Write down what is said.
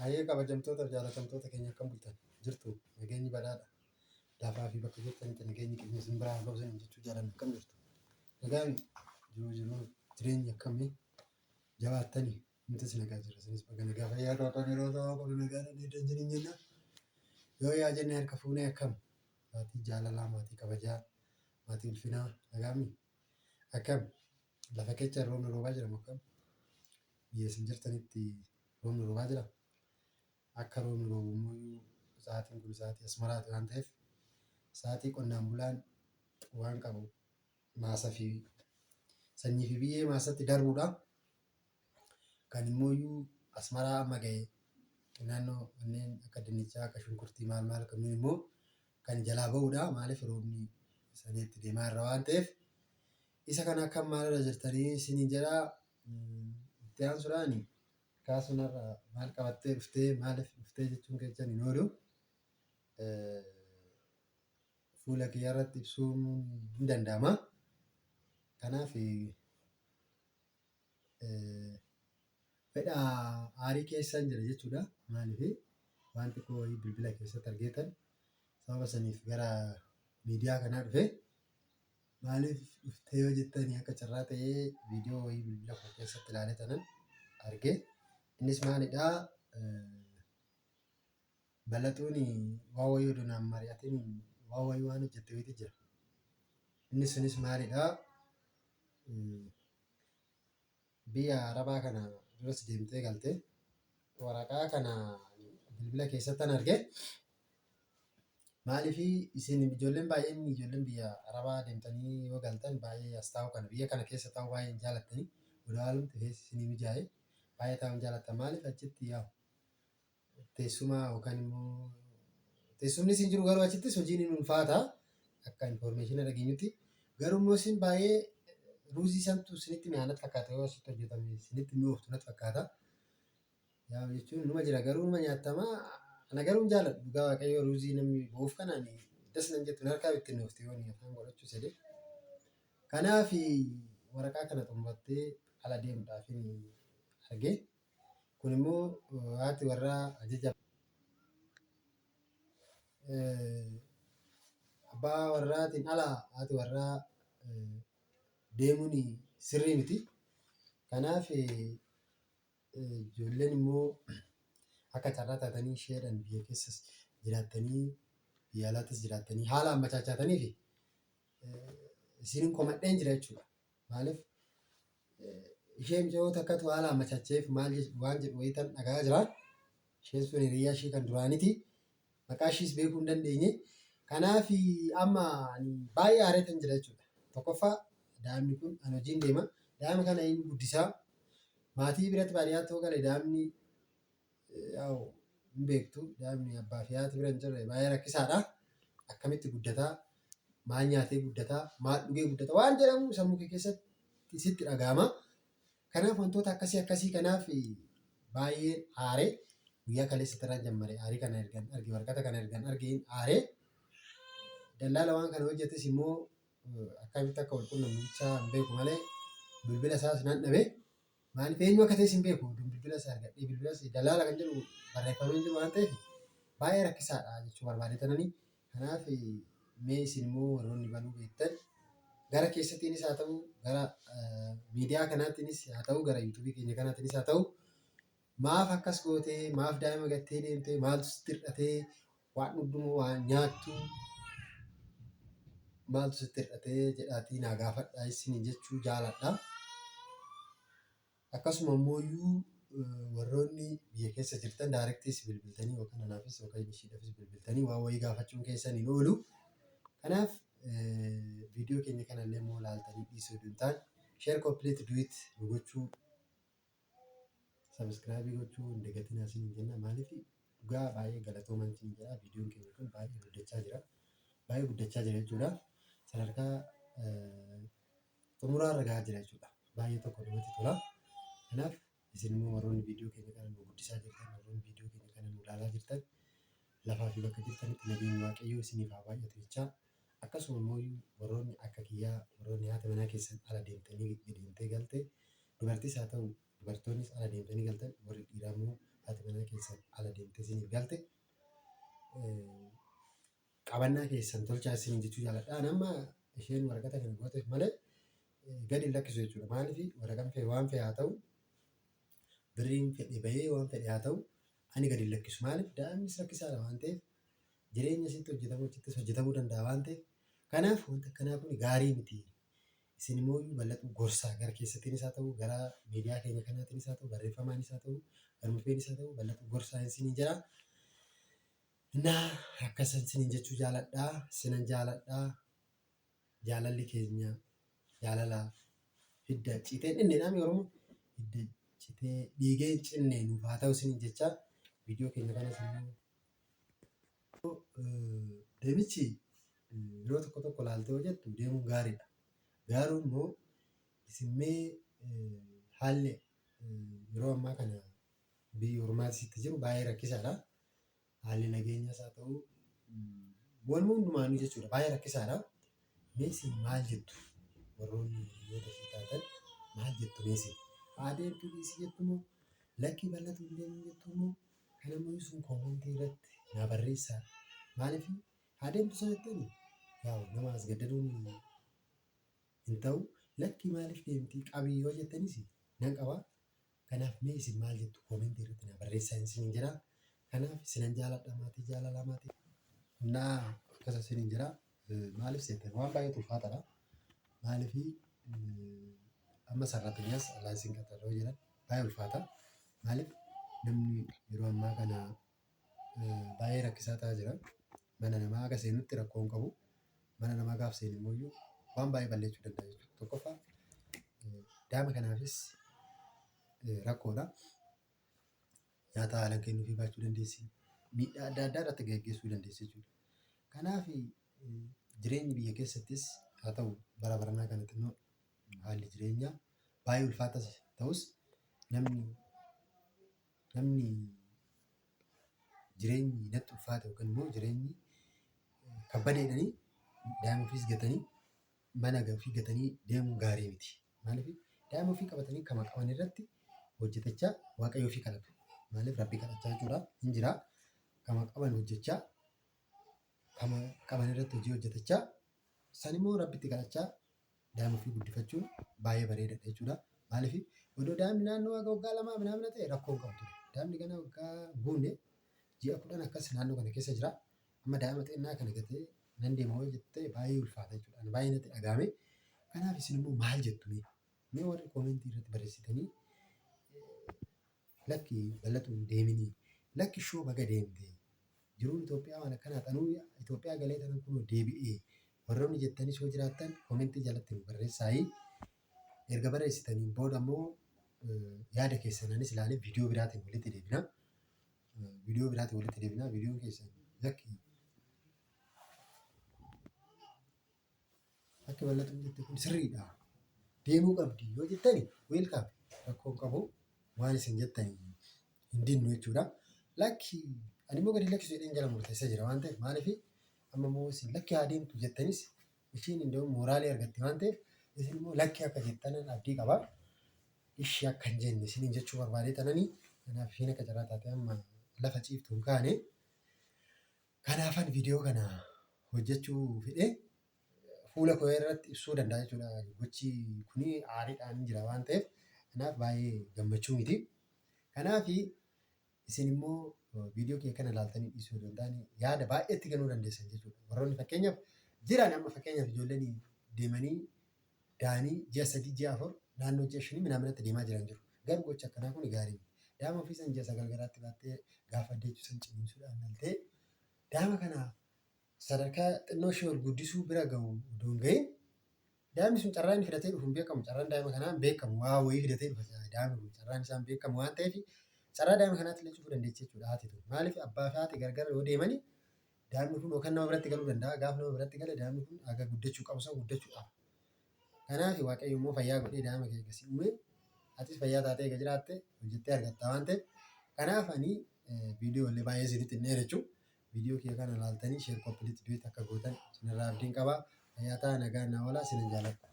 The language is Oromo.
Baay'ee kabajamtoota fi jaalatamtoota keenya akkam bultan jirtu nageenyi badhaadha. Lafaa fi bakka jirtanitti nageenyi keenya isin biraa haa ga'u jechuu jaalanna akkam jirtu. Nagaan jireenya akkamii jabaattanii nutis nagaa jirra isinis bakka nagaa fayyaa qabaatan yeroo ta'u qabu nagaa dheedan jiriin jenna. Yoo yaa jenne harka fuunee akkam maatii jaalalaa maatii kabajaa maatii ulfinaa nagaami akkam lafa keessa roobni roobaa jira akkam biyya isin jirtanitti roobni roobaa jira. Akka roobni roobu immoo sa'aatiin kun sa'aatii asmaraati waan ta'eef sa'aatii qonnaan bulaan waan qabu maasaa fi sanyii fi biyyee maasatti darbuudha. Kan immoo asmaraa amma ga'e naannoo kanneen akka dinnichaa akka shunkurtii maal kanneen immoo kan jalaa ba'uudha. Maaliif roobni saniitti deemaa irra waan ta'eef isa kana akka maalirra jirtanii isiniin jedhaa itti aansuudhaan kaasumarra maal qabattee dhuftee maaliif dhuftee jechuun keessan hin oolu. Fuula kiyya irratti ibsuun hin danda'ama. Kanaaf fedha aarii keessan jira jechuudha. Maaliif waan xiqqoo wayii bilbila keessatti argitan sababa saniif gara miidiyaa kanaa dhufe maaliif dhuftee yoo jettanii akka carraa ta'ee viidiyoo wayii bilbila koo keessatti ilaalee tanan arge. Innis maalidhaa balaxuun waa wayii oduu naan mari'atiin waa wayii waan hojjette wayiitu jira. Innis sunis maalidhaa biyya Arabaa kana duras deemtee galtee waraqaa kana bilbila keessattan arge. Maaliif isin ijoolleen baay'een ijoolleen biyya Arabaa deemtanii yoo galtan baay'ee as taa'u kana biyya kana keessa taa'u baay'ee hin jaalattanii odaalumti feesi isinii mijaa'e baay'ee taa'u hin jaalattan. Maaliif achitti yaa teessuma yookaan immoo teessumni isin jiru garuu achittis hojiin hin ulfaata akka infoormeeshina dhageenyutti garuu immoo isin baay'ee ruuzii santu isinitti mi'aanatti fakkaata yoo asitti hojjetame isinitti mi'ooftu natti fakkaata. Yaa jechuun numa jira garuu numa nyaatamaa ana garuu hin jaaladhu dhugaa waaqayyoo ruuzii namni bu'uuf kanaan das nan jettu harkaa ittiin dhoofti yoo afaan godhachuu sedhe. Kanaaf waraqaa kana xumurattee ala deemuudhaaf arge. Kun immoo haati warraa ajaja abbaa warraatiin ala haati warraa deemuun sirrii miti. Kanaaf ijoolleen immoo akka carraa taatanii isheedhaan biyya keessas jiraattanii biyya alaattis jiraattanii haala ammachaachatanii fi isiniin komadheen jira jechuudha. Maaliif isheen mijoota akkatu haala ammachaacheef maal waan jedhu wayitan dhagaa jira. Isheen sun hiriyaa ishee kan duraaniti maqaa ishees beekuu hin dandeenye. Kanaaf amma baay'ee aareetan jira jechuudha. Tokkoffaa daa'imni kun an hojiin deema. Daa'ima kana eenyu guddisaa maatii biratti baadiyyaatti hoo gale daa'imni hin beektu daa'imni abbaa fi haati bira hin jirre baay'ee rakkisaadha. Akkamitti guddataa maal nyaatee guddataa maal dhugee guddataa waan jedhamu sammuu kee keessatti sitti dhagahama. Kanaaf wantoota akkasii kanaaf baay'ee aaree guyyaa kaleessa tarraan jammare aarii kana ergan arge waraqata kana ergan argeen aaree dallaala waan kana hojjetes immoo akkamitti akka walqunnamtichaa hin beeku malee bilbila isaas nan dhabe. Maaliif eenyu akka ta'es hin beeku bilbila isaa argadhee bilbila dallaala kan jedhu barreeffamee jiru waan ta'eef baay'ee rakkisaadha jechuu barbaadetananii. Kanaaf mee isin immoo warroonni banuu beektan gara keessattiinis haa ta'u gara miidiyaa kanaattiinis haa ta'u gara yuutuubii keenya kanaattiinis haa ta'u maaf akkas gootee maaf daa'ima gattee deemtee maaltu sitti hir'atee waan dhugdumoo waan nyaattu maaltu sitti hir'atee jedhaatii naa gaafadhaa isin jechuu jaaladha. Akkasuma immoo warroonni biyya keessa jirtan daayirektiis bilbiltanii yookaan anaafis yookaan ishiidhaafis bilbiltanii waan wayii gaafachuun keessan hin oolu. Kanaaf viidiyoo keenya kanallee immoo ilaaltanii dhiisuu hin taane sheer kompiliit duwit nu gochuu sabiskiraabii gochuu hin dagatinaa isin jenna. Maaliif dhugaa baay'ee galatoomaa isin jedha. Viidiyoon keenya kun baay'ee guddachaa jira. Baay'ee guddachaa jira jechuudha. Sadarkaa xumuraarra gahaa jira jechuudha. Baay'ee tokko namatti tola. Kanaaf isin immoo warroonni viidiyoo keenya kana nu guddisaa jirtan warroonni viidiyoo keenya kana nu ilaalaa jirtan lafaa fi bakka jirtanitti nageenyi waaqayyoo isiniif haa baay'atu jechaa. Akkasuma immoo warroonni akka kiyyaa warroonni haati manaa keessan ala deemtanii deemtee galte dubartiis haa ta'u dubartoonnis ala deemtanii galtan warri dhiiraa immoo haati manaa keessan ala deemtee isiniif galte qabannaa keessan tolchaa isiniin jechuu jaaladha. Nama isheen waraqata kana gooteef malee gadi hin lakkisu jechuudha. Maaliif waraqaan fee waan fee haa ta'u birriin fedhe bahee waan fedhe haa ta'u ani gadi hin lakkisu. Maaliif daa'imnis rakkisaadha waan ta'eef jireenya isitti hojjetamu achittis hojjetamuu danda'a waan ta'eef kanaaf wanta akkanaa kun gaarii miti. Isin immoo bal'atu gorsaa gara keessattiinis haa ta'u gara miidiyaa keenya kanaatiinis haa ta'u barreeffamaanis haa ta'u galmafeenis haa ta'u bal'atu gorsaa isiniin jira. Naa akkasan isiniin jechuu jaaladhaa. Sinan jaaladhaa. Jaalalli keenya jaalala hidda citee inni dhaami Oromoo hidda citee dhiigee cinne nuuf haa ta'u isiniin jecha viidiyoo keenya kanas immoo deebichi yeroo tokko ilaaltee hojjettu deemuun gaariidha. Gaaruun immoo isinmee haalli yeroo ammaa kana biyya ormaatiitti jiru baay'ee rakkisaadha. Haalli nageenyaas haa ta'u walumaa hundumaanuu jechuudha baay'ee rakkisaadha. Meesiin maal jettu warroonni biyyoota ishee taatan maal jettu meesiin adeemtuu dhiisii jettu moo lakkii bal'atu hin deemu jettu moo kana immoo sun koomentii irratti naa barreessaa. Maaliif adeemtu sana jettanii yaa nama as gaddaduun hin ta'u lakkii maaliif deemtii qabii yoo jettanis nan qabaa. Kanaaf mee isin maal jettu koomentii irratti naa barreessaa isiniin jira. Kanaaf isinan jaaladha maatii jaalalaa maatii. Naa akkasa isiniin jira. Maaliif seetan waan baay'ee ulfaataadha. Maaliif amma sarrateenyaas alaa isin qaxaroo jiran baay'ee ulfaata. Maaliif namni yeroo ammaa kana baay'ee rakkisaa ta'aa jira. Mana namaa akka seenutti rakkoo hin qabu. Mana namaa gaaf seenu immoo waan baay'ee balleessuu danda'a jechuudha. Tokkoffaa daa'ima kanaafis rakkoodha. Nyaata haalaan kennuufii baachuu dandeessi. Miidhaa adda addaa irratti gaggeessuu dandeessi jechuudha. Kanaaf jireenyi biyya keessattis haa ta'u bara baranaa kanatti immoo haalli jireenyaa baay'ee ulfaataa ta'us namni jireenyi natti ulfaate yookaan immoo jireenyi kabbadeedhanii daa'ima ofiis gatanii mana ofii gatanii deemuun gaarii miti. Maaliif daa'ima ofii qabatanii kama qaban irratti hojjetachaa waaqayyo ofii kadhatu. Maaliif rabbii kadhachaa jechuudha hin jira. Kama qaban hojjechaa kama qaban irratti hojii hojjetachaa san immoo rabbitti kadhachaa daa'ima ofii guddifachuun baay'ee bareedaadha jechuudha. Maaliif odoo daa'imni naannoo waggaa lamaa minamina ta'e rakkoo hin qabu ture. Daa'imni kana waggaa guunne ji'a 10 akkas naannoo kana keessa jira. Amma daa'ima xinnaa kana gatee nan deema hoo jettee baay'ee ulfaata jechuudha. Baay'ee natti dhagaame. Kanaaf isin immoo maal jettu mee warri koomentii irratti barreessitanii lakki bal'atu hin deeminii lakki shoo baga deemtee jiruun Itoophiyaa waan akkanaa xanuu Itoophiyaa galee tanan kun deebi'ee warroonni jettanii soo jiraattan koomentii jalatti nu barreessaayii. Erga barreessitaniin booda immoo yaada keessananis ilaalee viidiyoo biraatiin walitti deebina. Viidiyoon keessan lakki bal'atu jette kun sirriidha. Deemuu qabdi yoo jettani weelkaam rakkoo hin qabu. Waan isin jettanii hin dinnu jechuudha. Lakki ani immoo gadi lakkisu jedheen jala murteessaa jira waan ta'eef maaliif amma immoo isin lakki haa deemtu jettanis ishiin iddoo mooraalii argatti waan ta'eef isin immoo lakki akka jettanan abdii qaba. Ishii akka hin jenne isiniin jechuu barbaadee tananii kanaaf ishiin akka carraa taate amma lafa ciiftu hin kaane. Kanaafan viidiyoo kana hojjechuu fedhe fuula koo irratti ibsuu danda'a jechuudha. Gochi kuni aariidhaan jira waan ta'eef kanaaf baay'ee gammachuu miti. Kanaaf isin immoo viidiyoo kee kana ilaaltanii dhiisuu danda'an yaada baay'eetti kennuu dandeessan jechuudha. Warroonni fakkeenyaaf jiran amma fakkeenyaaf ijoolleen deemanii daanii ji'a 3 ji'a 4 naannoo ji'a 5 minaaminatti deemaa jiran jiru. Garuu gocha akkanaa kun gaarii miti. Daa'ima ofii san ji'a 9 garaatti baattee gaafa addeechuu san ciniinsuudhaan galtee daa'ima kana sadarkaa xinnoo ishee ol guddisuu bira gahu odoo hin gahin daa'imni sun carraa inni fidatee dhufu hin beekamu. Carraan daa'ima kanaa hin beekamu. Waa wayii fidatee dhufa daa'imni kun carraan isaa hin beekamu waan ta'eef carraa daa'ima kanaatti illee cufuu dandeechi jechuudha haati tun. Maaliif abbaa fi haati gargar yoo deemanii daa'imni kun yookaan nama biratti galuu danda'a. Gaafa nama biratti gale daa'imni kun aga guddachuu qabu sana guddachuu qaba. Kanaaf waaqayyo immoo fayyaa godhee daa'ima kee eegasii uume atis fayyaa taatee eega jiraatte hojjettee argatta waan ta'eef kanaaf ani viidiyoo illee baay'ee isinitti hin dheerechuu. Viidiyoo kee kana ilaaltanii sheer koppiliitti duuti akka gootan sinirraa abdiin qaba. Fayyaa ta'aa nagaan naa oolaa isinan jaalladha.